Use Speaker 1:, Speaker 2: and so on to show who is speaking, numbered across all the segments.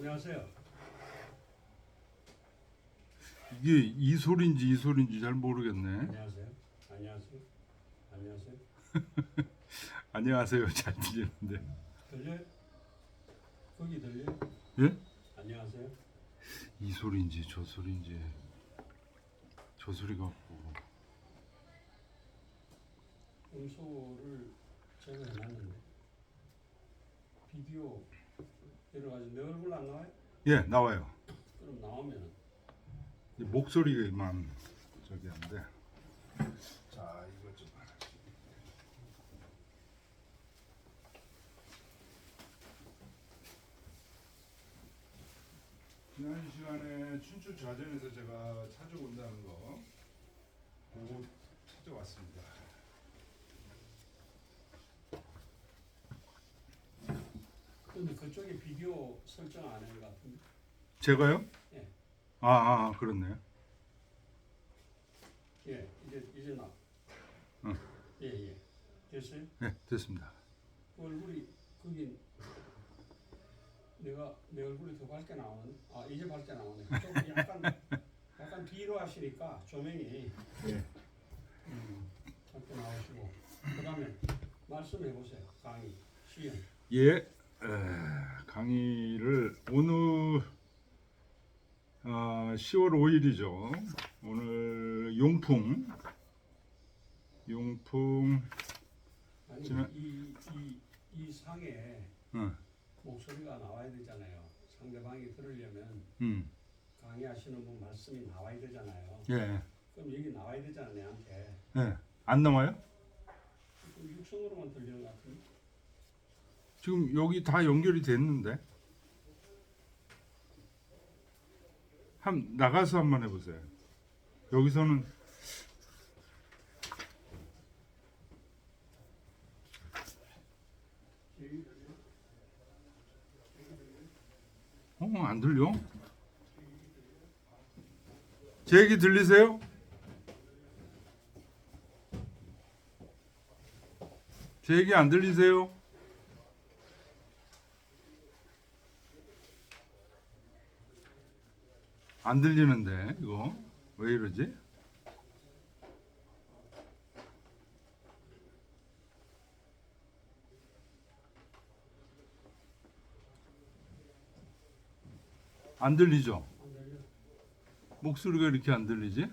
Speaker 1: 안녕하세요.
Speaker 2: 이게 이 소리인지 잘 모르겠네.
Speaker 1: 안녕하세요. 안녕하세요. 안녕하세요.
Speaker 2: 안녕하세요. 잘 들리는데.
Speaker 1: 들려요? 거기 들려요?
Speaker 2: 예?
Speaker 1: 안녕하세요.
Speaker 2: 이 소리인지 저 소리인지 저 소리 같고.
Speaker 1: 음소를 제가 해놨는데 비디오 여러 가지 내 얼굴 안 나와요?
Speaker 2: 예, 나와요.
Speaker 1: 그럼 나오면은
Speaker 2: 이 목소리만 저기 한데. 자, 이거 좀 하나씩. 지난 시간에 춘추 좌전에서 제가 찾아온다는 거 보고 찾아왔습니다.
Speaker 1: 근데 그쪽에 비디오 설정 안 한 것 같은데.
Speaker 2: 제가요?
Speaker 1: 예.
Speaker 2: 그렇네요.
Speaker 1: 예. 이제 나.
Speaker 2: 응.
Speaker 1: 예. 됐어요?
Speaker 2: 네, 됐습니다.
Speaker 1: 얼굴이 거긴 내가 내 얼굴이 더 밝게 나오는. 아 이제 밝게 나오네. 좀 약간 뒤로 하시니까 조명이
Speaker 2: 예.
Speaker 1: 밝게 나오시고. 그다음에 말씀해 보세요. 강의 시연.
Speaker 2: 예, 강의를 오늘 10월 5일이죠. 오늘 용풍
Speaker 1: 아니
Speaker 2: 지난-
Speaker 1: 이 상에
Speaker 2: 응,
Speaker 1: 목소리가 나와야 되잖아요. 상대방이 들으려면
Speaker 2: 음,
Speaker 1: 강의하시는 분 말씀이 나와야 되잖아요.
Speaker 2: 예,
Speaker 1: 그럼 여기 나와야 되잖아요, 내한테.
Speaker 2: 예, 안 나와요?
Speaker 1: 육성으로만 들리는 것 같은데.
Speaker 2: 지금 여기 다 연결이 됐는데 나가서 한번 해보세요. 여기서는 안 들려? 제 얘기 들리세요? 제 얘기 안 들리세요? 안 들리는데 이거 왜 이러지? 안 들리죠?
Speaker 1: 안 들려.
Speaker 2: 목소리가 이렇게 안 들리지?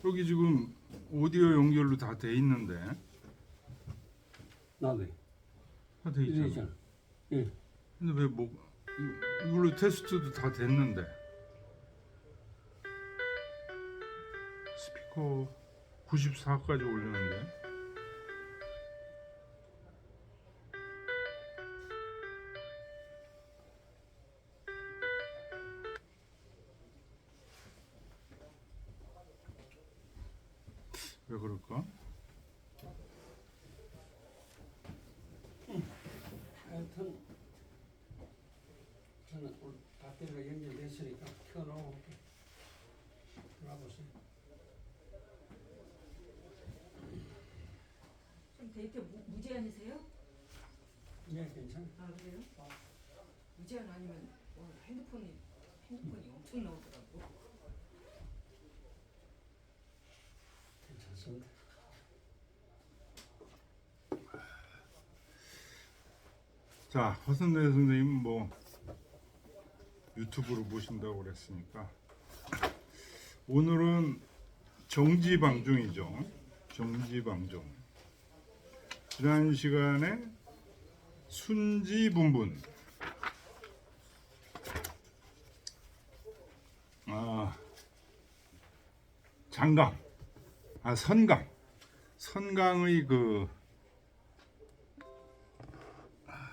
Speaker 2: 여기 지금 오디오 연결로 다 돼 있는데
Speaker 1: 나도.
Speaker 2: 다 돼
Speaker 1: 이제
Speaker 2: 있잖아.
Speaker 1: 있잖아. 예.
Speaker 2: 근데 왜 이걸로 테스트도 다 됐는데 스피커 94까지 올렸는데 왜 그럴까?
Speaker 1: 하여튼 저는 오늘 배터리가 연결됐으니까 켜놓고 올게. 들어가 보세요.
Speaker 3: 좀 데이터 무제한이세요?
Speaker 1: 예, 괜찮아.
Speaker 3: 아 그래요? 무제한 아니면 오늘 핸드폰이 엄청 나오더라고.
Speaker 1: 괜찮습니다.
Speaker 2: 자, 허선대 선생님 뭐 유튜브로 보신다고 그랬으니까 오늘은 정지방종이죠. 정지방종. 지난 시간에 순지분분, 장강, 선강의 그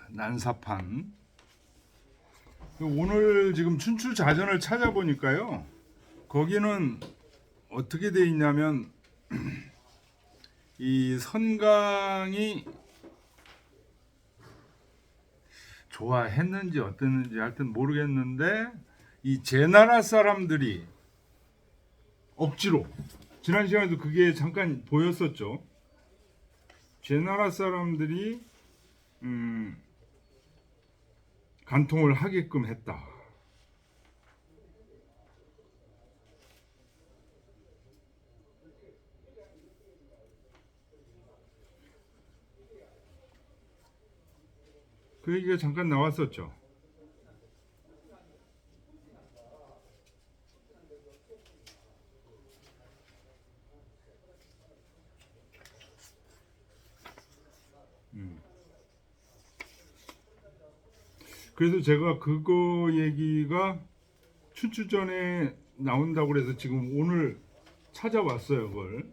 Speaker 2: 난사판. 오늘 지금 춘추자전을 찾아보니까요. 거기는 어떻게 돼 있냐면 이 선강이 좋아했는지 어땠는지 하여튼 모르겠는데 이 제나라 사람들이 억지로 지난 시간에도 그게 잠깐 보였었죠. 제나라 사람들이 간통을 하게끔 했다. 그 얘기가 잠깐 나왔었죠. 그래서 제가 그거 얘기가 춘추 전에 나온다고 그래서 지금 오늘 찾아왔어요, 그걸.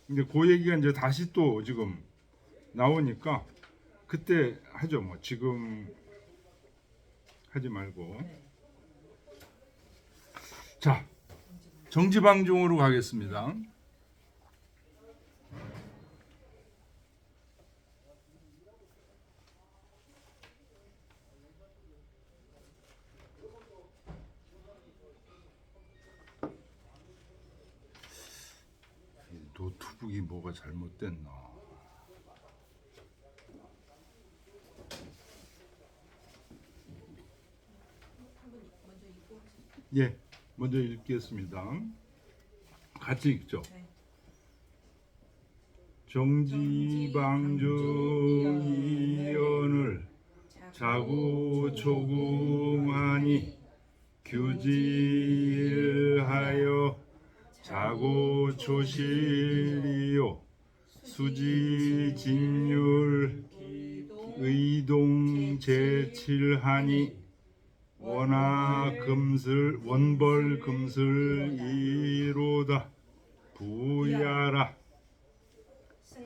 Speaker 2: 근데 그 얘기가 이제 다시 또 지금 나오니까 그때 하죠. 뭐 지금 하지 말고.
Speaker 3: 네.
Speaker 2: 자, 정지방종으로 가겠습니다. 노트북이 뭐가 잘못됐나?
Speaker 3: 한번 먼저 읽고 하세요.
Speaker 2: 예, 먼저 읽겠습니다. 같이 읽죠.
Speaker 3: 네.
Speaker 2: 정지방종이언을 자구조궁하니 규질하여 자고조실이요 수지진율 의동제칠하니 원벌금슬이로다 부야라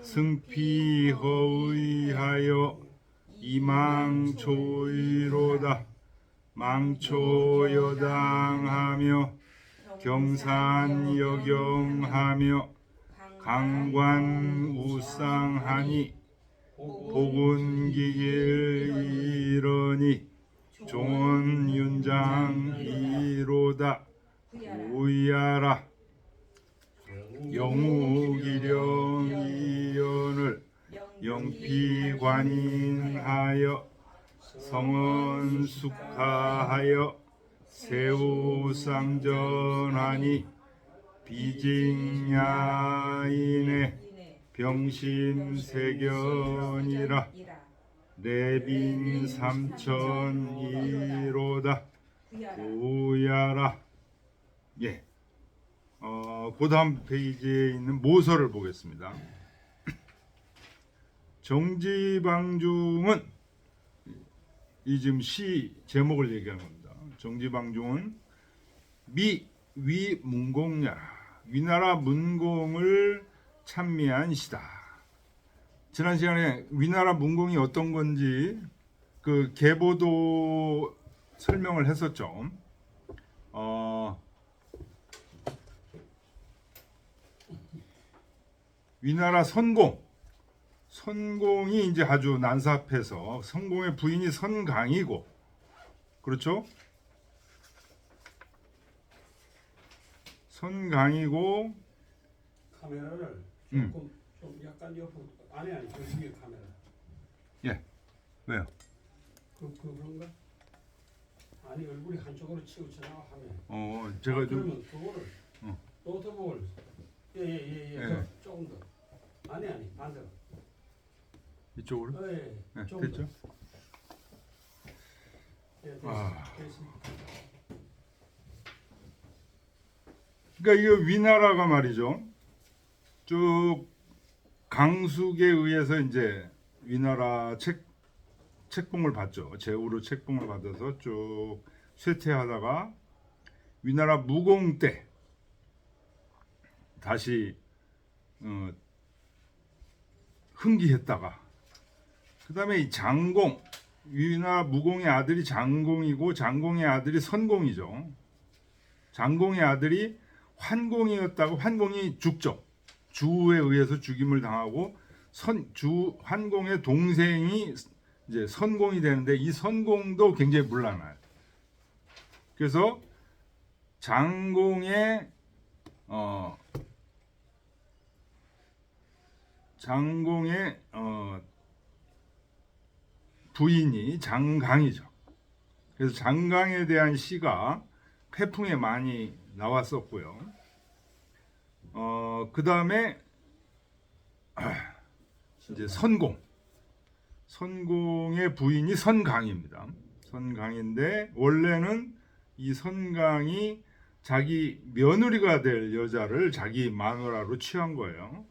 Speaker 2: 승피허의하여 이망초이로다 망초여당하며 경산여경하며 강관우상하니 복운기길 이러니 종원윤장이로다 우야라 영우기령이연을 영피관인하여 성원숙하하여 세우상전하니 비징야인의 병신세견이라 내빈 삼천이로다 우야라. 예. 그 다음 페이지에 있는 모서를 보겠습니다. 정지방중은 이 지금 시 제목을 얘기하는 겁니다. 정지방중은 위문공야 위나라 문공을 찬미한 시다. 지난 시간에 위나라 문공이 어떤 건지 그 계보도 설명을 했었죠. 위나라 선공이 이제 아주 난삽해서 선공의 부인이 선강이고, 그렇죠? 선강이고
Speaker 1: 카메라를 조금 좀 약간 옆으로 아니 저 위에 카메라.
Speaker 2: 예. 왜요?
Speaker 1: 그런가? 아니 얼굴이 한쪽으로 치우치나 하면.
Speaker 2: 제가 좀
Speaker 1: 그러면 그거를 노트북을
Speaker 2: 예.
Speaker 1: 조금 더. 아니 반대로.
Speaker 2: 이쪽으로?
Speaker 1: 예.
Speaker 2: 네,
Speaker 1: 좀
Speaker 2: 됐죠?
Speaker 1: 더. 예, 됐습니다.
Speaker 2: 그러니까 이 위나라가 말이죠. 쭉 강숙에 의해서 이제 위나라 책봉을 받죠. 제후로 책봉을 받아서 쭉 쇠퇴하다가 위나라 무공 때 다시 흥기했다가 그 다음에 이 장공, 위나라 무공의 아들이 장공이고 장공의 아들이 선공이죠. 장공의 아들이 환공이었다고 환공이 죽죠. 주에 의해서 죽임을 당하고 환공의 동생이 이제 선공이 되는데 이 선공도 굉장히 문란해요. 그래서 장공의 부인이 장강이죠. 그래서 장강에 대한 시가 태풍에 많이 나왔었고요. 그 다음에 이제 선공의 부인이 선강입니다. 선강인데 원래는 이 선강이 자기 며느리가 될 여자를 자기 마누라로 취한 거예요.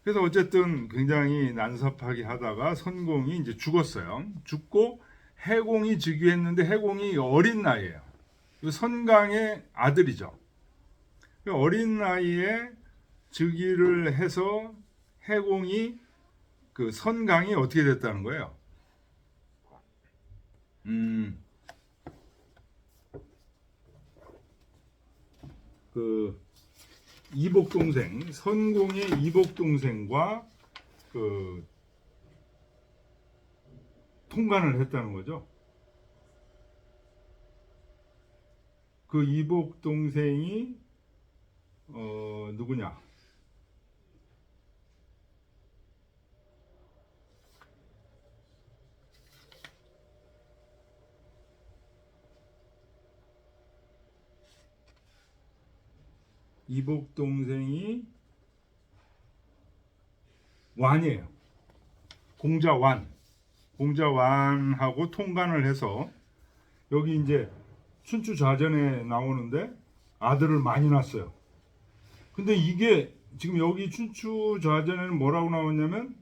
Speaker 2: 그래서 어쨌든 굉장히 난섭하게 하다가 선공이 이제 죽었어요. 죽고 해공이 즉위했는데 해공이 어린 나이에요. 선강의 아들이죠. 어린 나이에 즉위를 해서 해공이 그 선강이 어떻게 됐다는 거예요? 그 이복 동생, 선공의 이복 동생과 그 통관을 했다는 거죠. 그 이복 동생이 누구냐? 이복 동생이 완이에요. 공자완하고 통관을 해서 여기 이제 춘추좌전에 나오는데 아들을 많이 낳았어요. 근데 이게 지금 여기 춘추좌전에는 뭐라고 나왔냐면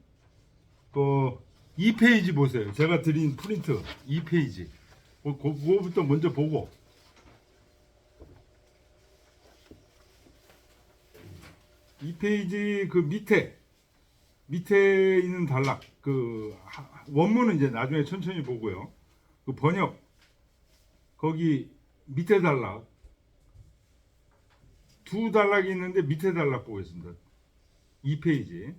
Speaker 2: 2페이지 보세요. 제가 드린 프린트 2페이지. 그거부터 먼저 보고 2페이지 그 밑에 있는 단락 그 원문은 이제 나중에 천천히 보고요. 그 번역 거기 밑에 단락 두 단락이 있는데 밑에 단락 보겠습니다. 2페이지.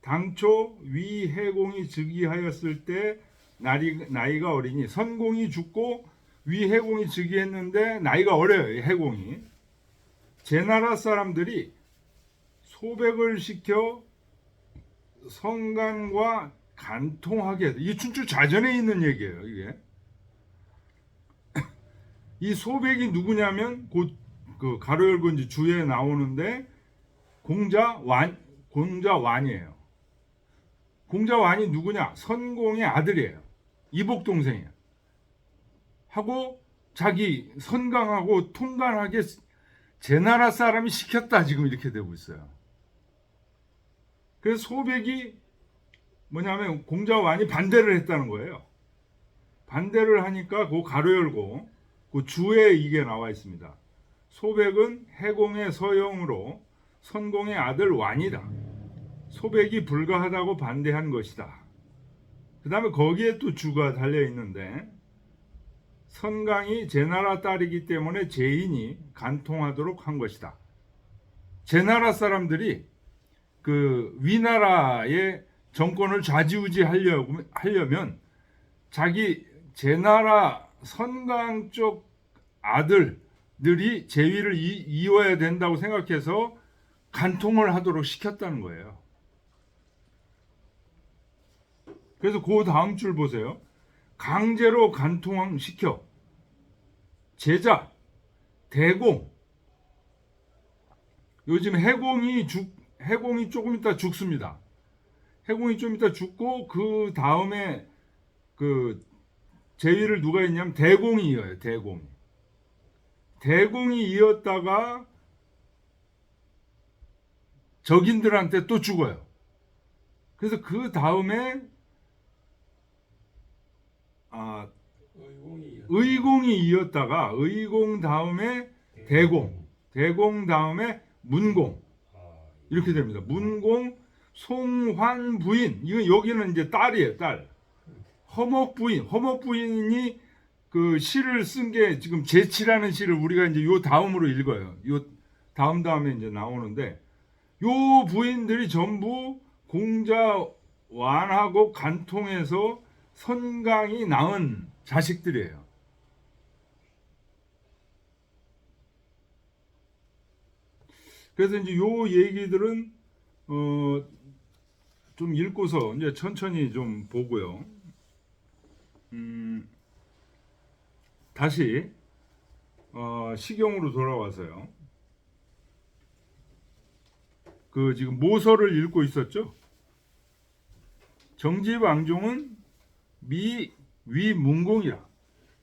Speaker 2: 당초 위해공이 즉위하였을 때 나이가 어리니 선공이 죽고 위해공이 즉위했는데 나이가 어려요. 해공이. 제나라 사람들이 소백을 시켜 성간과 간통하게 했다. 이게 춘추좌전에 있는 얘기예요. 이게 이 소백이 누구냐면 곧 그 가로 열고 이제 주에 나오는데 공자완이에요. 공자완이 누구냐? 선공의 아들이에요. 이복 동생이에요. 하고 자기 선강하고 통관하게 제나라 사람이 시켰다 지금 이렇게 되고 있어요. 그래서 소백이 뭐냐면 공자완이 반대를 했다는 거예요. 반대를 하니까 그 가로 열고 그 주에 이게 나와 있습니다. 소백은 해공의 서영으로 선공의 아들 완이다. 소백이 불가하다고 반대한 것이다. 그 다음에 거기에 또 주가 달려 있는데 선강이 제나라 딸이기 때문에 제인이 간통하도록 한 것이다. 제나라 사람들이 그 위나라의 정권을 좌지우지하려면 자기 제나라 선강 쪽 아들들이 제위를 이어야 된다고 생각해서 간통을 하도록 시켰다는 거예요. 그래서 그 다음 줄 보세요. 강제로 간통시켜 제자, 대공. 요즘 해공이 조금 있다 죽습니다. 해공이 좀 있다 죽고 그 다음에 그 제위를 누가 했냐면 대공이 이어요. 대공이 이었다가 적인들한테 또 죽어요. 그래서 그 다음에 의공이 이었다가 의공 다음에 대공 다음에 문공 이렇게 됩니다. 문공 송환 부인 이거 여기는 이제 딸이에요. 딸. 허목 부인이 그 시를 쓴 게 지금 제치라는 시를 우리가 이제 요 다음으로 읽어요. 요 다음에 이제 나오는데 요 부인들이 전부 공자완하고 간통해서 선강이 낳은 자식들이에요. 그래서 이제 요 얘기들은 좀 읽고서 이제 천천히 좀 보고요. 다시 시경으로 돌아와서요. 그 지금 모서를 읽고 있었죠. 정지방종은 위문공이라.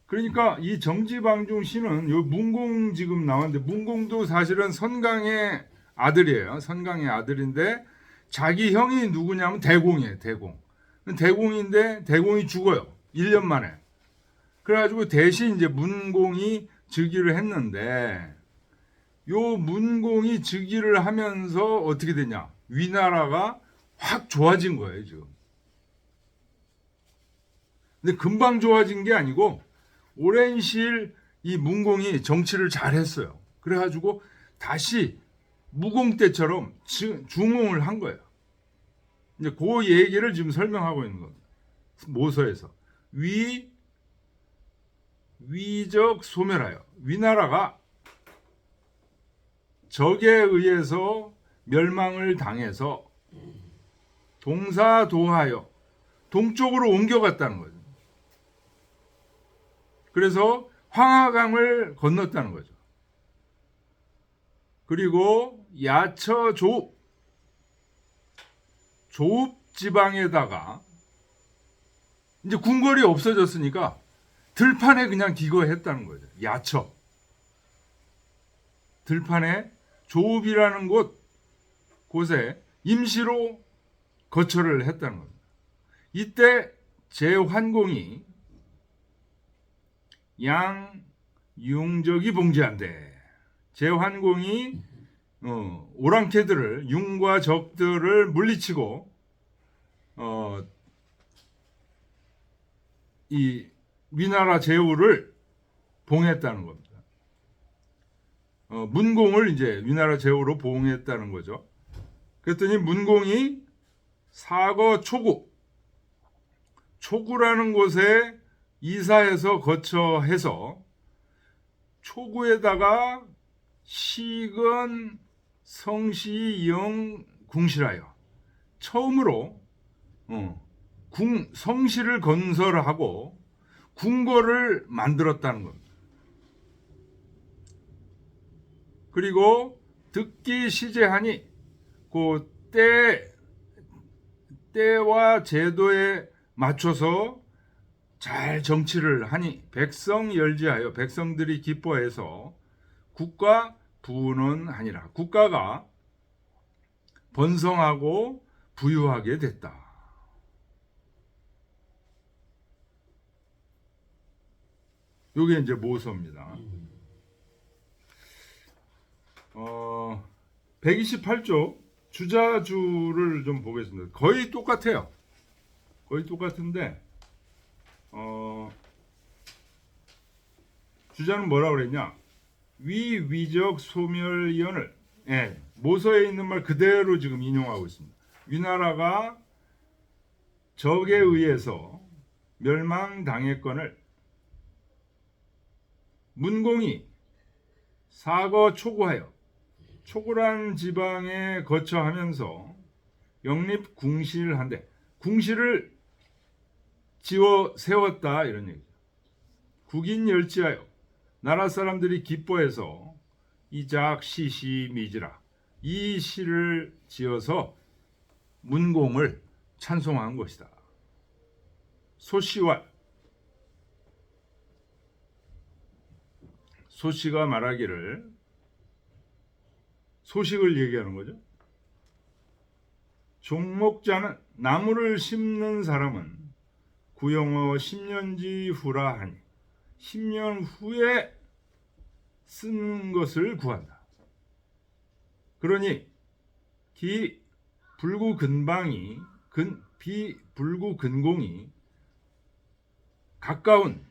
Speaker 2: 그러니까 이 정지방종 씨는 요 문공 지금 나왔는데, 문공도 사실은 선강의 아들이에요. 선강의 아들인데 자기 형이 누구냐면 대공이에요. 대공인데 대공이 죽어요. 1년 만에. 그래가지고 대신 이제 문공이 즉위를 했는데, 요 문공이 즉위를 하면서 어떻게 되냐? 위나라가 확 좋아진 거예요, 지금. 근데 금방 좋아진 게 아니고 오랜 시일 이 문공이 정치를 잘 했어요. 그래가지고 다시 무공 때처럼 중흥을 한 거예요. 이제 그 얘기를 지금 설명하고 있는 겁니다. 모서에서. 위적 소멸하여. 위나라가 적에 의해서 멸망을 당해서 동사도하여 동쪽으로 옮겨갔다는 거죠. 그래서 황하강을 건넜다는 거죠. 그리고 야처 조읍 지방에다가 이제 궁궐이 없어졌으니까 들판에 그냥 기거했다는 거죠. 야처. 들판에 조읍이라는 곳에 임시로 거처를 했다는 겁니다. 이때 제환공이 양융적이 봉제한대. 제환공이 오랑캐들을, 융과 적들을 물리치고 이 위나라 제후를 봉했다는 겁니다. 문공을 이제 위나라 제후로 봉했다는 거죠. 그랬더니 문공이 사거 초구라는 곳에 이사해서 거처해서 초구에다가 시건 성시영 궁실하여 처음으로 성시를 건설하고 궁궐을 만들었다는 겁니다. 그리고 듣기 시제하니 그 때와 제도에 맞춰서 잘 정치를 하니 백성 열지하여 백성들이 기뻐해서 국가 부운하니라. 국가가 번성하고 부유하게 됐다. 요게 이제 모서입니다. 128조 주자주를 좀 보겠습니다. 거의 똑같아요. 거의 똑같은데 주자는 뭐라고 그랬냐? 위적 소멸연을 모서에 있는 말 그대로 지금 인용하고 있습니다. 위나라가 적에 의해서 멸망당했건을 문공이 사거 초구하여 초구란 지방에 거처하면서 영립 궁실한데, 궁실을 지어 세웠다 이런 얘기죠. 국인 열지하여 나라 사람들이 기뻐해서 이작 시시 미지라, 이 시를 지어서 문공을 찬송한 것이다. 소시가 말하기를, 소식을 얘기하는 거죠. 종목자는 나무를 심는 사람은 구영어 10년지 후라 하니 10년 후에 쓰는 것을 구한다. 그러니 비불구근공이 가까운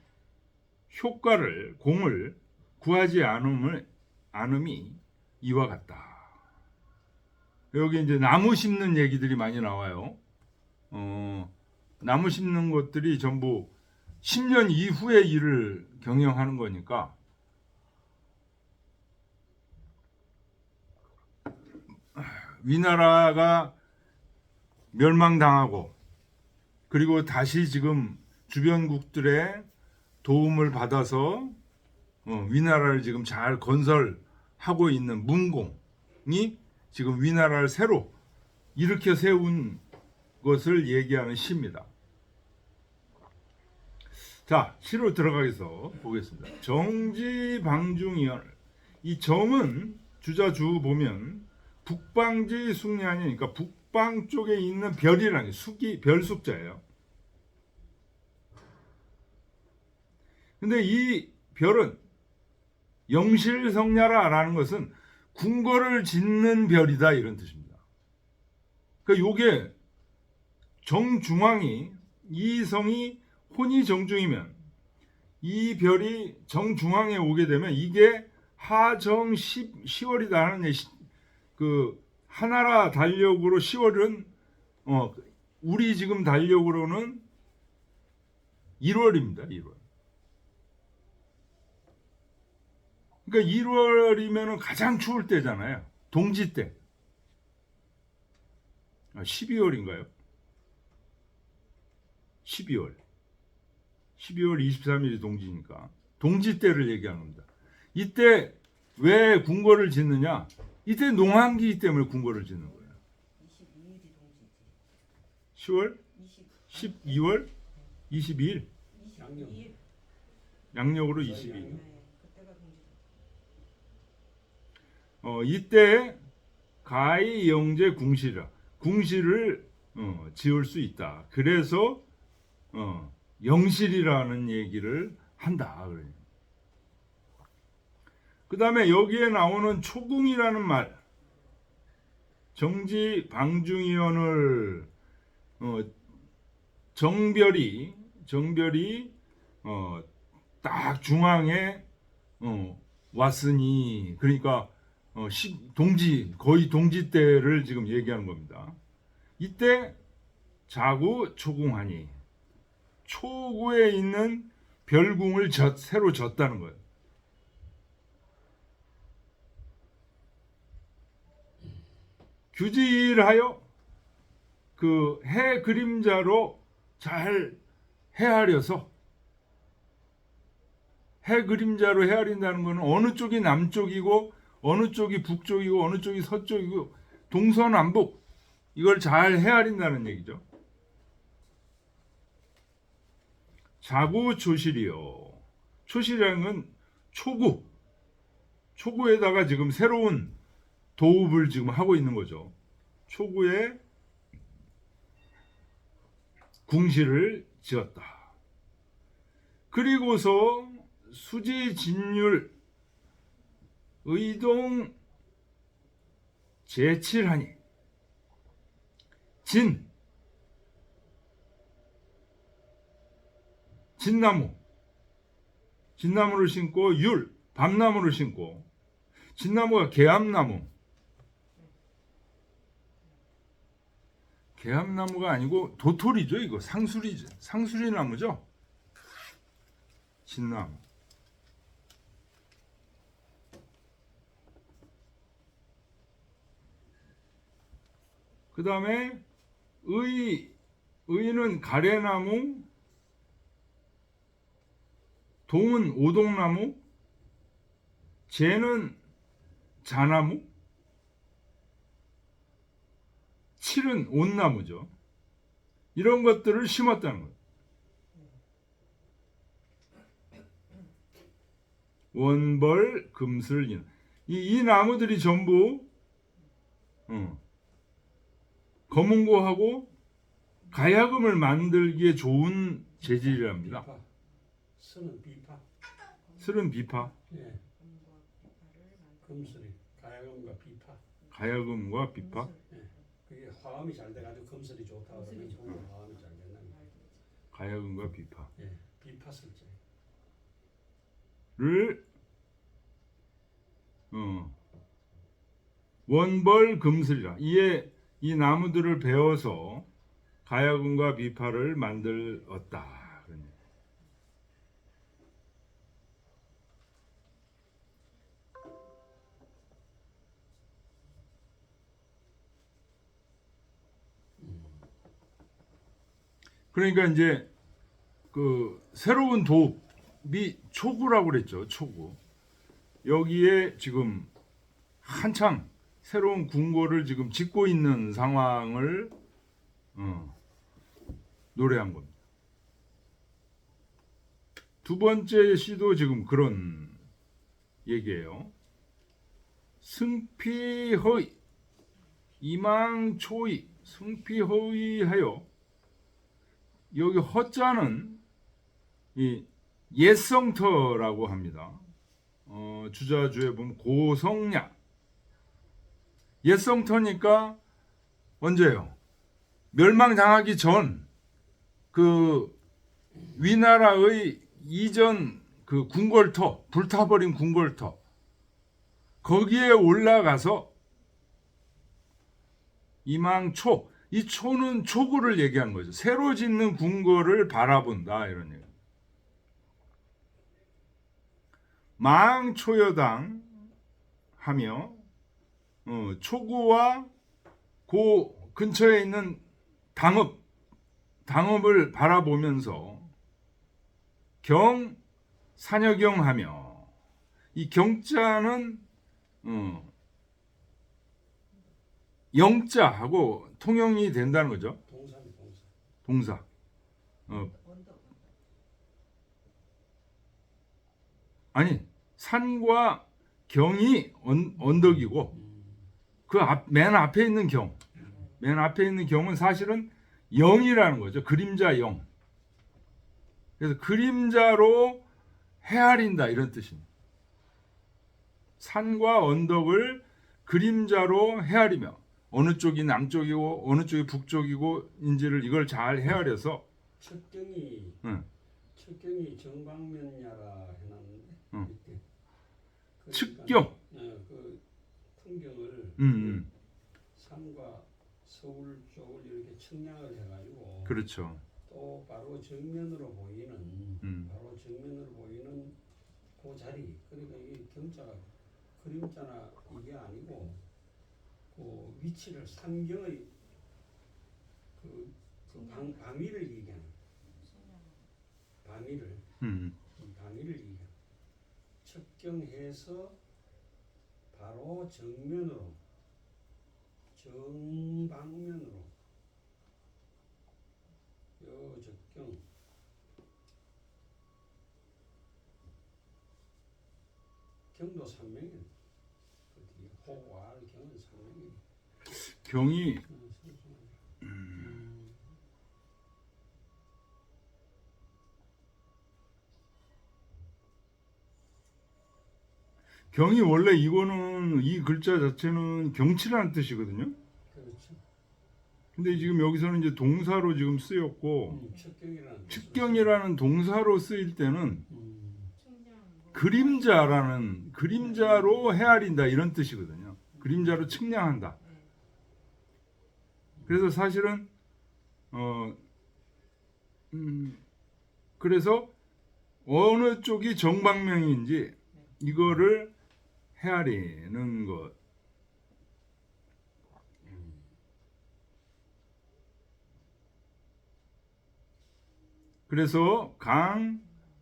Speaker 2: 공을 구하지 않음이 이와 같다. 여기 이제 나무 심는 얘기들이 많이 나와요. 나무 심는 것들이 전부 10년 이후의 일을 경영하는 거니까 위나라가 멸망당하고 그리고 다시 지금 주변국들의 도움을 받아서 위나라를 지금 잘 건설하고 있는 문공이 지금 위나라를 새로 일으켜 세운 것을 얘기하는 시입니다. 자, 시로 들어가서 보겠습니다. 정지방중이열. 이 정은 주자주 보면 북방지 숙량이, 그러니까 북방 쪽에 있는 별이라는 게 숙이 별숙자예요. 근데 이 별은 영실성야라라는 것은 궁궐을 짓는 별이다 이런 뜻입니다. 그러니까 요게 정중앙이, 이 성이 혼이 정중이면 이 별이 정중앙에 오게 되면 이게 하정 10월이다 하는 그 하나라 달력으로 10월은 우리 지금 달력으로는 1월입니다. 1월. 그러니까 1월이면은 가장 추울 때잖아요. 동지 때. 12월인가요? 12월 23일이 동지니까 동지 때를 얘기하는 겁니다. 이때 왜 궁궐을 짓느냐? 이때 농한기이기 때문에 궁궐을 짓는 거예요.
Speaker 3: 22일이 동지지.
Speaker 2: 10월? 12월? 22일?
Speaker 3: 22일.
Speaker 2: 양력으로 22일.
Speaker 3: 네, 그때가 동지죠.
Speaker 2: 이때 가히 영제 궁시라. 궁시를 지을 수 있다. 그래서 영실이라는 얘기를 한다. 그 다음에 여기에 나오는 초궁이라는 말, 정지 방중위원을 정별이 딱 중앙에 왔으니, 그러니까 동지, 거의 동지 때를 지금 얘기하는 겁니다. 이때 자구 초궁하니, 초구에 있는 별궁을 새로 졌다는 거예요. 규질하여 그 해 그림자로 잘 헤아려서, 해 그림자로 헤아린다는 것은 어느 쪽이 남쪽이고 어느 쪽이 북쪽이고 어느 쪽이 서쪽이고 동서남북 이걸 잘 헤아린다는 얘기죠. 자구 초실이요. 초실이라는 건 초구에다가 지금 새로운 도읍을 지금 하고 있는 거죠. 초구에 궁시를 지었다. 그리고서 수지 진율 의동 제칠하니, 진나무를 심고, 밤나무를 심고, 진나무가 개암나무가 아니고 도토리죠. 이거 상수리 나무죠. 진나무. 그 다음에 의는 가래나무, 동은 오동나무, 제는 자나무, 칠은 온나무죠. 이런 것들을 심었다는 거예요. 원벌, 금슬, 이 나무들이 전부 검은고하고 가야금을 만들기에 좋은 재질이랍니다. 슬은 비파.
Speaker 1: 예. 금슬이 가야금과 비파.
Speaker 2: 가야금과 비파.
Speaker 1: 예. 그게 화음이 잘 돼가지고 금슬이 좋다고 그러면 정말 화음이 잘 된다는 거예요.
Speaker 2: 가야금과 비파.
Speaker 1: 예. 비파 슬제.
Speaker 2: 를 원벌 금슬이라. 이 나무들을 베어서 가야금과 비파를 만들었다. 그러니까 이제 그 새로운 도읍, 초구라고 그랬죠. 초구. 여기에 지금 한창 새로운 궁궐을 지금 짓고 있는 상황을 노래한 겁니다. 두 번째 시도 지금 그런 얘기예요. 승피허이 이망초이 승피허이하여, 여기 허자는 이 옛성터라고 합니다. 주자주에 보면 고성야, 옛성터니까 언제요? 멸망당하기 전 그 위나라의 이전 그 궁궐터, 불타버린 궁궐터, 거기에 올라가서 이망초, 이 초는 초구를 얘기하는 거죠. 새로 짓는 궁궐을 바라본다, 이런 얘기. 망초여당 하며 초구와 그 근처에 있는 당읍을 바라보면서 산여경하며, 이 경자는 영자하고 통용이 된다는 거죠. 동사. 아니, 산과 경이 언덕이고 그 맨 앞에 있는 맨 앞에 있는 경은 사실은 영이라는 거죠. 그림자 영. 그래서 그림자로 헤아린다, 이런 뜻입니다. 산과 언덕을 그림자로 헤아리며, 어느 쪽이 남쪽이고 어느 쪽이 북쪽이고 인지를 이걸 잘 헤아려서.
Speaker 1: 척경이 정방면야라 해놨는데 이때
Speaker 2: 측경.
Speaker 1: 그 풍경을 산과 서울 쪽을 이렇게 측량을 해가지고,
Speaker 2: 그렇죠.
Speaker 1: 또 바로 정면으로 보이는 그 자리, 그러니까 이게 경자가 그림자나 이게 아니고 그 위치를, 산경의 그 방위를 얘기하는, 방위를 얘기하는, 척경해서 바로 정면으로, 정방면으로, 여적경, 경도 산명이, 그 뒤에 호와 경은 산명이,
Speaker 2: 경이 경이 원래 이거는 이 글자 자체는 경치라는 뜻이거든요.
Speaker 1: 그렇죠.
Speaker 2: 근데 지금 여기서는 이제 동사로 지금 쓰였고, 측경이라는 동사로 쓰일 때는 그림자로 헤아린다, 이런 뜻이거든요. 그림자로 측량한다. 그래서 사실은 그래서 어느 쪽이 정방명인지 이거를 헤아리는 것. 그래서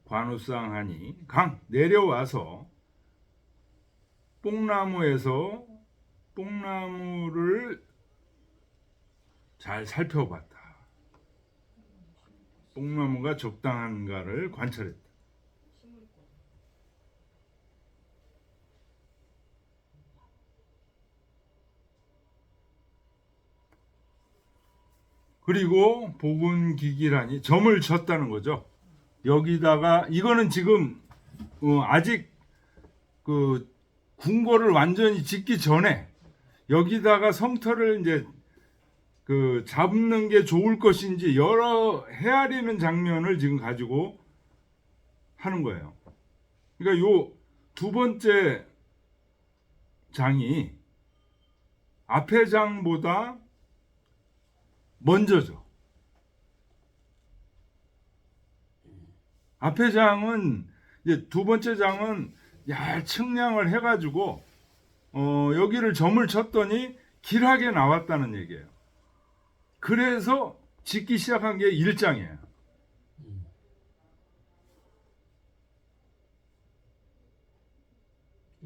Speaker 2: 관우쌍하니, 내려와서 뽕나무에서 뽕나무를 잘 살펴봤다. 뽕나무가 적당한가를 관찰했다. 그리고 복운기기라니, 점을 쳤다는 거죠. 여기다가 이거는 지금 아직 그 궁궐을 완전히 짓기 전에 여기다가 성터를 이제 그 잡는 게 좋을 것인지 여러 헤아리는 장면을 지금 가지고 하는 거예요. 그러니까 요 두 번째 장이 앞에 장보다 먼저죠. 앞에 장은 이제 두 번째 장은 측량을 해가지고 여기를 점을 쳤더니 길하게 나왔다는 얘기예요. 그래서 짓기 시작한 게 1장이에요.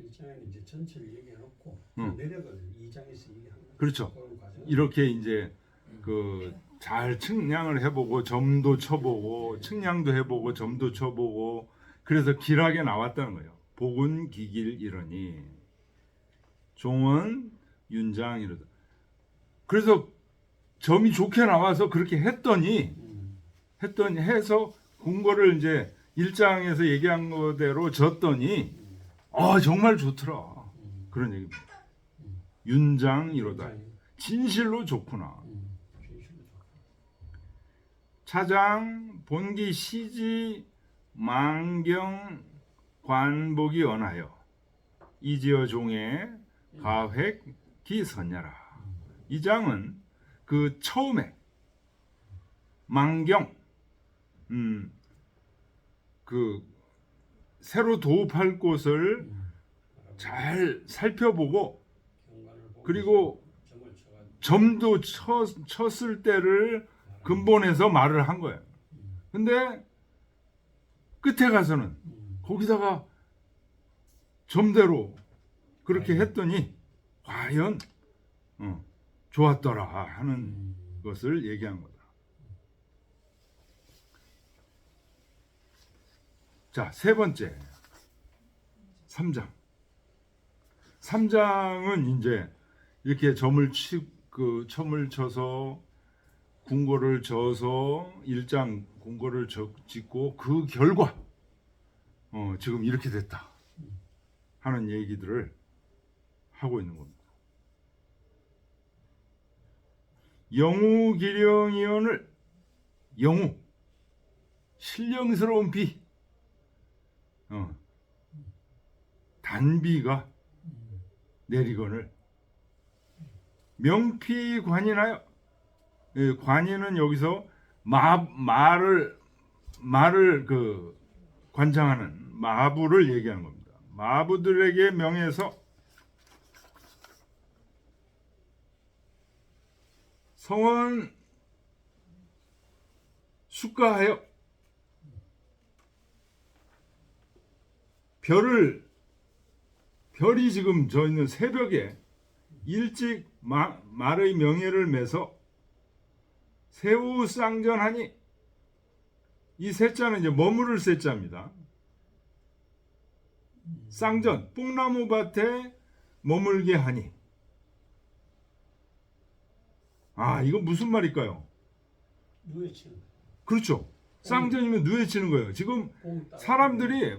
Speaker 1: 1장에는 이제 전체를 얘기해놓고
Speaker 2: 응.
Speaker 1: 내력을 2장에서 얘기하는
Speaker 2: 그렇죠.
Speaker 1: 그런 과정.
Speaker 2: 이렇게 이제 그 잘 측량을 해보고 점도 쳐보고 측량도 해보고 점도 쳐보고 그래서 길하게 나왔다는 거예요. 복은 기길 이러니 종은 윤장 이러다. 그래서 점이 좋게 나와서 그렇게 했더니 해서 궁궐을 이제 1장에서 얘기한 거대로 졌더니 정말 좋더라. 그런 얘기입니다. 윤장 이러다. 진실로 좋구나. 차장 본기 시지 만경 관복이 언하여 이지어 종의 가획 기선야라. 이 장은 그 처음에 만경 그 새로 도읍할 곳을 잘 살펴보고 그리고 점도 쳤을 때를 근본에서 말을 한 거예요. 근데 끝에 가서는 거기다가 점대로 그렇게 했더니 과연 좋았더라 하는 것을 얘기한 거다. 자, 세 번째 3장. 3장은 이제 이렇게 점을 쳐서 궁궐을 져서 1장 궁궐을 짓고 그 결과 지금 이렇게 됐다 하는 얘기들을 하고 있는 겁니다. 영우 기령위원을 영우 신령스러운 비 단비가 내리거늘 명피관인하여 관인은 여기서 말을 그 관장하는 마부를 얘기하는 겁니다. 마부들에게 명해서 성원 숙가하여 별이 지금 저 있는 새벽에 일찍 말의 명예를 매서 새우 쌍전하니 이 세자는 이제 머무를 세자입니다. 쌍전 뽕나무 밭에 머물게 하니 이거 무슨 말일까요?
Speaker 1: 누에치는
Speaker 2: 그렇죠. 쌍전이면 누에치는 거예요. 지금 사람들이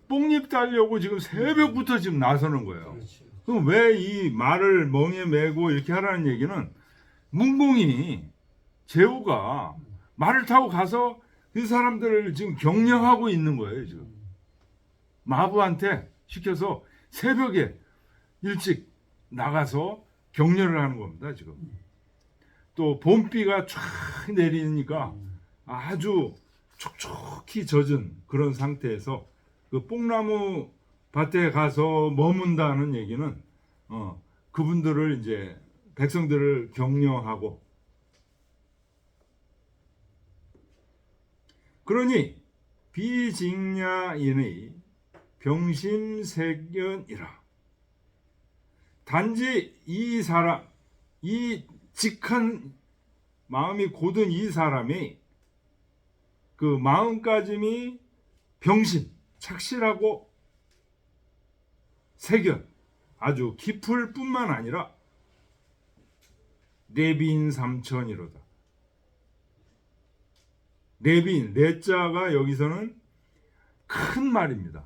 Speaker 2: 뽕잎 따려고 지금 새벽부터 지금 나서는 거예요. 그럼 왜 이 말을 멍에 메고 이렇게 하라는 얘기는 문공이 제후가 말을 타고 가서 그 사람들을 지금 격려하고 있는 거예요. 지금 마부한테 시켜서 새벽에 일찍 나가서 격려를 하는 겁니다. 지금 또 봄비가 촤 내리니까 아주 촉촉히 젖은 그런 상태에서 그 뽕나무 밭에 가서 머문다는 얘기는 그분들을 이제 백성들을 격려하고 그러니 비직냐인의 병심색견이라 단지 이 사람 이 직한 마음이 고든 이 사람이 그 마음가짐이 병심 착실하고 세견 아주 깊을 뿐만 아니라 내빈 삼천이로다. 내빈 내자가 여기서는 큰 말입니다.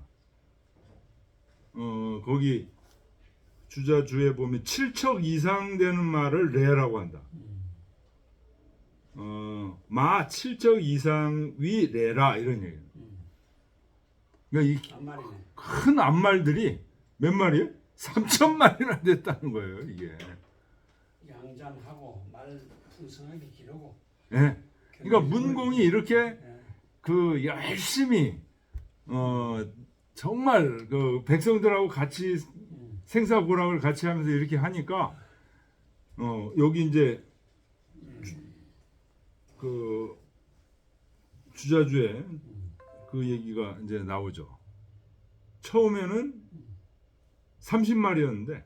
Speaker 2: 거기 주자주에 보면 7척 이상 되는 말을 레라고 한다. 마 7척 이상 위 레라 이런 얘기예요. 그러니까 이 큰 암말들이 몇 마리예요? 3,000마리나 됐다는 거예요. 이게
Speaker 1: 양장하고 말 풍성하게 기르고.
Speaker 2: 예. 그러니까 문공이 이렇게 그 열심히 정말 그 백성들하고 같이 생사고락을 같이 하면서 이렇게 하니까 여기 이제 그 주자주에 그 얘기가 이제 나오죠. 처음에는 30마리였는데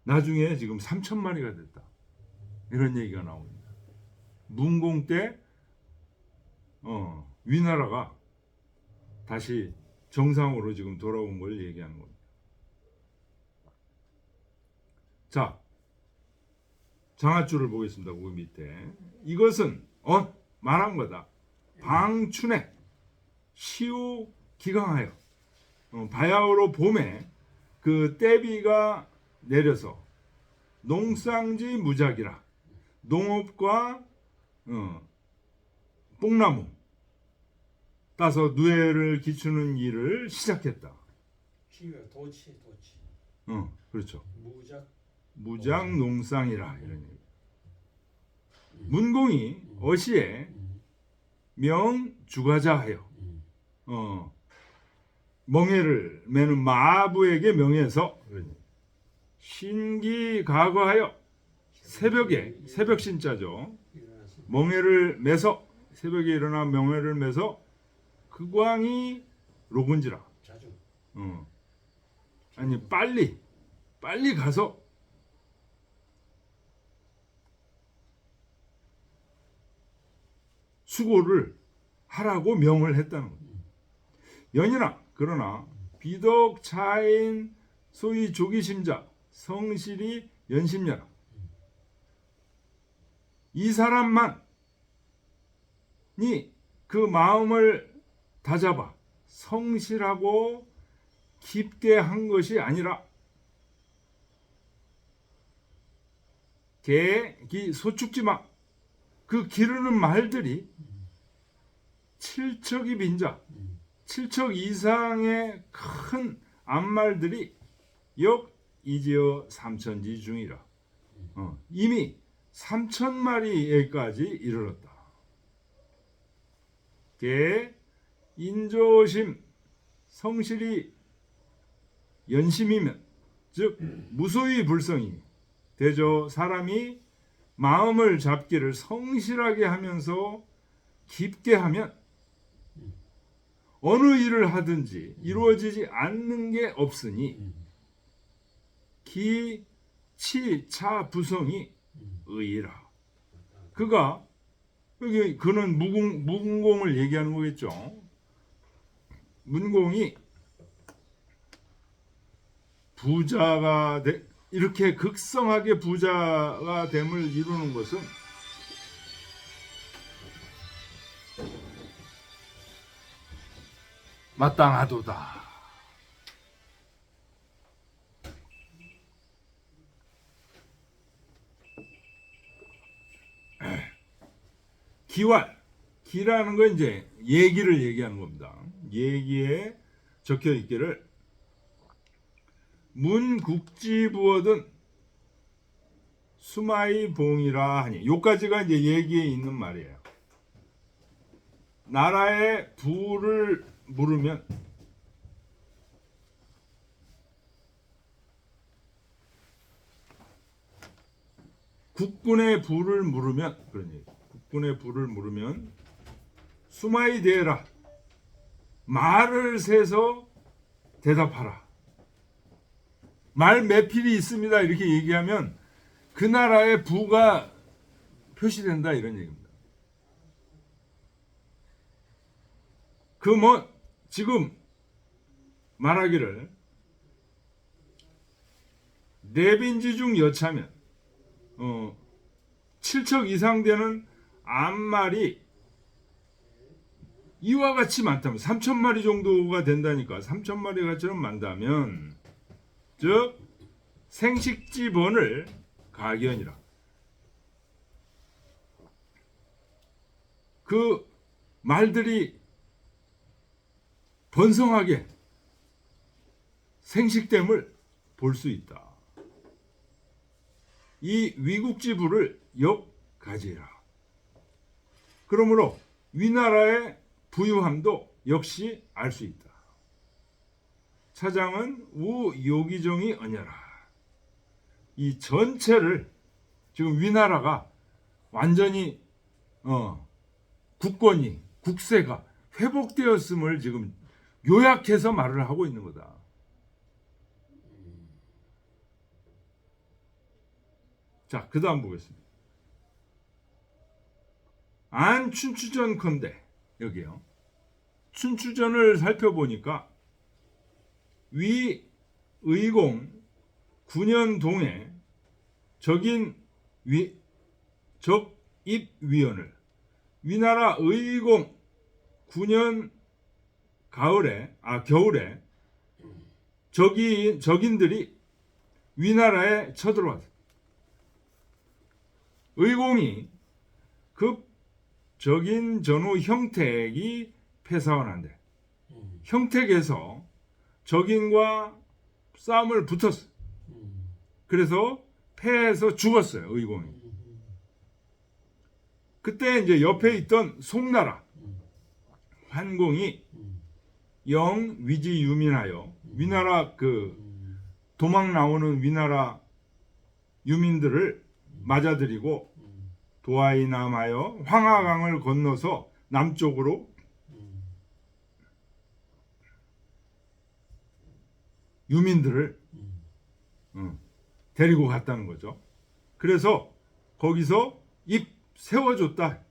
Speaker 2: 나중에 지금 3,000마리가 됐다. 이런 얘기가 나옵니다. 문공 때 위나라가 다시 정상으로 지금 돌아온 걸 얘기하는 겁니다. 자, 장아줄을 보겠습니다. 그 밑에 이것은 말한 거다. 방춘에 시우 기강하여 바야흐로 봄에 그 떼비가 내려서 농상지 무작이라 농업과 뽕나무 따서 누에를 기추는 일을 시작했다.
Speaker 1: 시가 도치.
Speaker 2: 그렇죠.
Speaker 1: 무작
Speaker 2: 농상이라 이런 얘기. 문공이 어시에 명주가자하여 멍에를 매는 마부에게 명해서 신기가거하여 새벽에 새벽 신자죠.
Speaker 1: 일어나서
Speaker 2: 멍에를 매서 새벽에 일어나 명예를 매서 그 광이 로군지라.
Speaker 1: 자주
Speaker 2: 아니 빨리 가서 수고를 하라고 명을 했다는 겁니다. 연이나 그러나 비덕 차인 소위 조기심자 성실이 연심녀라. 이 사람만이 그 마음을 다잡아 성실하고 깊게 한 것이 아니라 개 소축지마 그 기르는 말들이 7척이 빈자 7척 이상의 큰 암말들이 역 이지어 3천지 중이라. 이미 3,000마리에까지 이르렀다. 개 인조심 성실이 연심이면 즉 무소위 불성이 대저 사람이 마음을 잡기를 성실하게 하면서 깊게 하면 어느 일을 하든지 이루어지지 않는 게 없으니 기, 치, 차, 부성이 의라. 그가 여기 그는 무궁공을 얘기하는 거겠죠. 문공이 부자가 이렇게 극성하게 부자가 됨을 이루는 것은 마땅하도다. 기라는 건 이제 얘기를 얘기하는 겁니다. 얘기에 적혀 있기를 문국지부어든 수마이 봉이라 하니 요까지가 이제 얘기에 있는 말이에요. 나라의 부를 물으면 국군의 부를 물으면 그런 얘기. 국군의 부를 물으면 수마이 대라 말을 세서 대답하라. 말 몇 필이 있습니다. 이렇게 얘기하면 그 나라의 부가 표시된다 이런 얘기입니다. 그 지금 말하기를 내빈지 중 여차면 7척 이상 되는 암말이 이와 같이 많다면 3,000마리 정도가 된다니까 3,000마리가처럼 많다면 즉 생식지번을 가견이라. 그 말들이 번성하게 생식됨을 볼 수 있다. 이 위국지부를 역가지라. 그러므로 위나라의 부유함도 역시 알 수 있다. 차장은 우요기정이 언여라. 이 전체를 지금 위나라가 완전히 국권이 국세가 회복되었음을 지금 요약해서 말을 하고 있는 거다. 자, 그 다음 보겠습니다. 안 춘추전컨대 여기요. 춘추전을 살펴보니까 위 의공 9년 동에 적인 적입위원을 위나라 의공 9년 겨울에 적인들이 위나라에 쳐들어왔다. 의공이 급 적인 전후 형택이 패사원한데 형택에서 적인과 싸움을 붙었어. 그래서 패해서 죽었어요. 의공이. 그때 이제 옆에 있던 송나라 환공이 영 위지 유민하여 위나라 도망 나오는 위나라 유민들을 맞아들이고 도하이남하여 황하강을 건너서 남쪽으로 유민들을 데리고 갔다는 거죠. 그래서 거기서 입 세워줬다.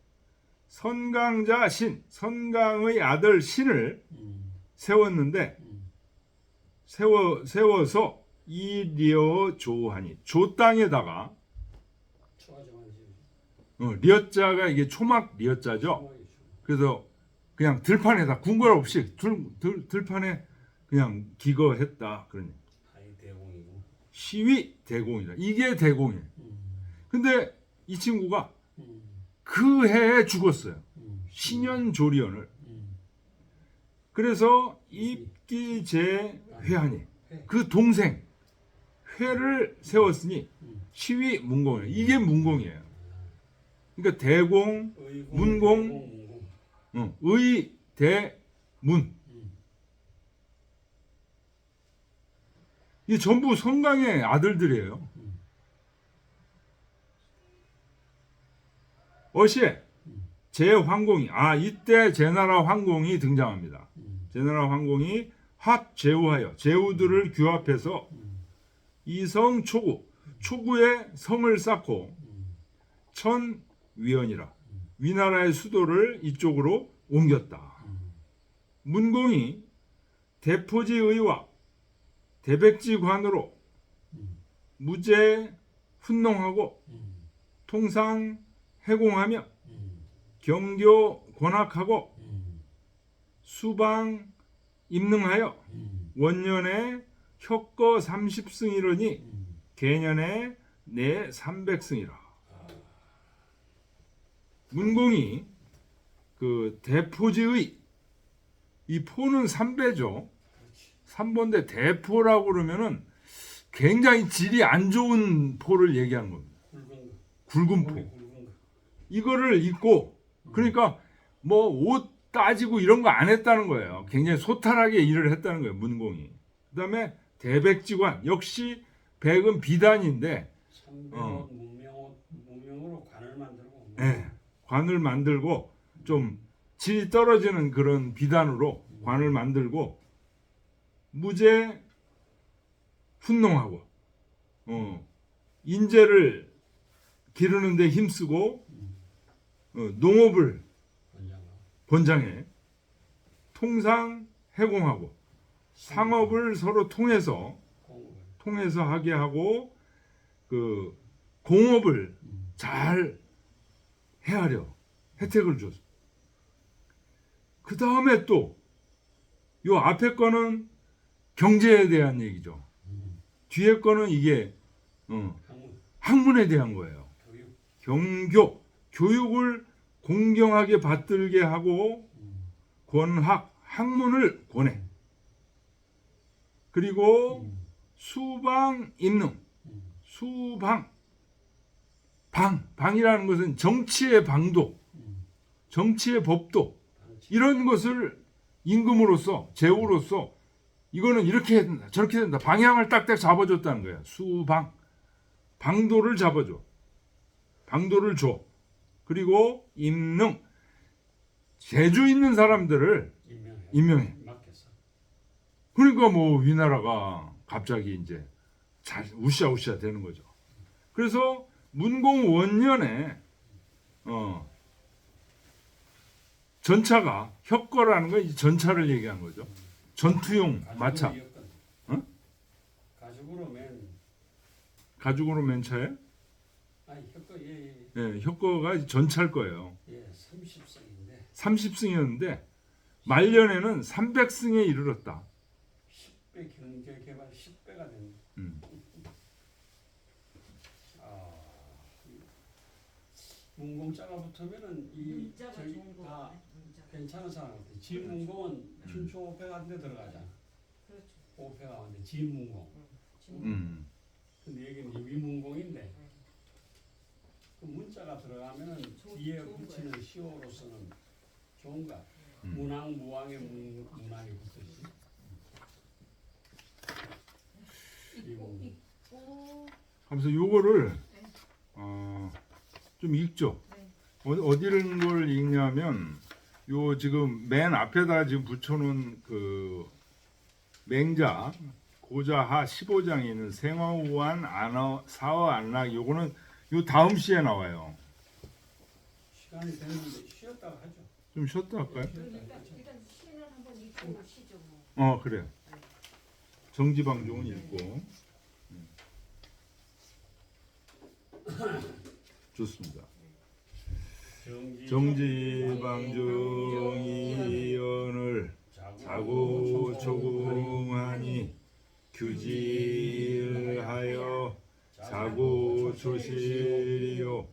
Speaker 2: 선강자 신, 선강의 아들 신을 세웠는데 세워서 이리어 조하니 조 땅에다가 리어자가 이게 초막 리어자죠. 그래서 그냥 들판에다 궁궐 없이 들판에 그냥 기거했다. 그러니 시위 대공이다. 이게 대공이에요. 근데 이 친구가 그 해에 죽었어요. 신현조리언을. 그래서 입기제 회하니 그 동생 회를 세웠으니 시위 문공이에요. 이게 문공이에요. 그러니까 대공, 문공, 의, 대, 문. 이 전부 성강의 아들들이에요. 어시에 제황공이 이때 제나라 황공이 등장합니다. 제나라 황공이 핫 제우하여 제우들을 규합해서 이성 초구에 성을 쌓고 천위원이라 위나라의 수도를 이쪽으로 옮겼다. 문공이 대포지의와 대백지관으로 무제 훈농하고 통상 해공하며 경교 권학하고 수방 임능하여 원년에 혁거 30승이러니 개년에 내 300승이라. 문공이 그 대포지의 이 포는 3배죠. 3번데 대포라고 그러면은 굉장히 질이 안 좋은 포를 얘기하는 겁니다. 굵은 포. 이거를 입고 그러니까 뭐 옷 따지고 이런 거 안 했다는 거예요. 굉장히 소탈하게 일을 했다는 거예요. 문공이. 그다음에 대백지관 역시 백은 비단인데
Speaker 1: 문명으로 관을 만들고
Speaker 2: 관을 만들고 좀 질이 떨어지는 그런 비단으로 관을 만들고 무제 훈농하고 인재를 기르는 데 힘쓰고 농업을 권장해 통상 해공하고 상업을 서로 통해서 하게 하고 그 공업을 잘 헤아려 혜택을 줬어. 그 다음에 또 요 앞에 거는 경제에 대한 얘기죠. 뒤에 거는 이게 학문에 대한 거예요. 교육을 공경하게 받들게 하고 학문을 권해. 그리고 수방 임능, 방이라는 것은 정치의 방도, 정치의 법도 이런 것을 임금으로서 제후로서 이거는 이렇게 된다, 저렇게 된다. 방향을 딱딱 잡아줬다는 거예요. 방도를 잡아줘. 방도를 줘. 그리고 임능, 재주 있는 사람들을 임명해. 그러니까 뭐 위나라가 갑자기 이제 우시아우시아 되는 거죠. 그래서 문공 원년에 전차가 혁거라는 건 이 전차를 얘기한 거죠. 전투용 마차. 어?
Speaker 1: 가죽으로 맨
Speaker 2: 가죽으로 맨 차에
Speaker 1: 아니 혁거
Speaker 2: 예, 혁거가 전차일 거예요.
Speaker 1: 30승인데
Speaker 2: 30승이었는데 말년에는 300승에 이르렀다.
Speaker 1: 10배 경제 개발 10배가 된.
Speaker 2: 음.
Speaker 1: 문공자가 붙으면은 이
Speaker 3: 문자가
Speaker 1: 저기
Speaker 3: 좋은 거
Speaker 1: 다
Speaker 3: 같네. 문자가.
Speaker 1: 괜찮은 사람 같아. 진문공은 춘추 5패 같은 데 들어가잖아.
Speaker 3: 그렇죠.
Speaker 1: 5패 가운데 진문공.
Speaker 2: 음.
Speaker 1: 근데 여기는 위문공인데 그 문자가 들어가면은 뒤에
Speaker 3: 좋은
Speaker 1: 붙이는 시호로서는 좋은 거야.
Speaker 2: 음.
Speaker 1: 문왕 무왕의 문왕이 붙듯이.
Speaker 3: 있고
Speaker 1: 이
Speaker 3: 있고.
Speaker 2: 하면서 요거를 좀 읽죠.
Speaker 3: 네.
Speaker 2: 어디를 걸 읽냐면 요 지금 맨 앞에다 지금 붙여놓은 그 맹자 고자하 15장에 있는 생화우한 안어 사어 안락 요거는 요 다음 시에 나와요.
Speaker 1: 시간이 됐는데 쉬었다가 하죠.
Speaker 2: 좀 쉬었다 할까요?
Speaker 3: 일단 시는 한번 읽고 시죠 뭐.
Speaker 2: 그래요. 정지방종은 읽고 좋습니다. 정지방종이 이언을 자고 조공하니 규질하여 자고 조실이요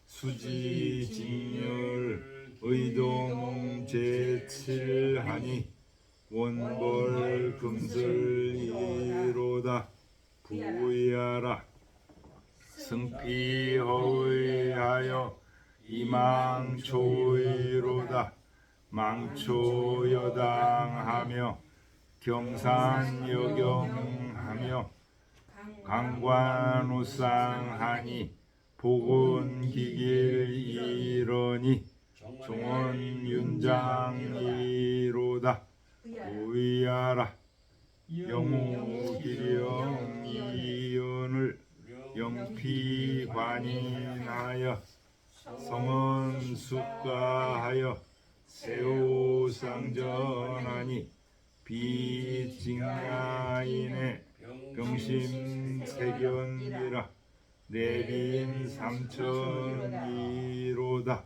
Speaker 2: 수지직렬 의동 제칠하니 원벌 금슬이로다 부의하라 승피허의하여 이망초의로다 망초여당하며 경산여경하며 강관우상하니 복원기길이러니 종원윤장이로다 부의하라 영우기령 영피관인하여 성원숙가하여 세우상전하니 비직야인의 병심세견이라 내빈 삼천이로다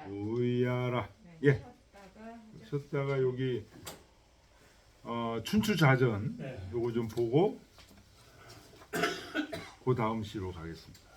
Speaker 2: 우야라. 예. 쉬었다가 여기 춘추자전
Speaker 1: 네.
Speaker 2: 요거 좀 보고 그 다음 시로 가겠습니다.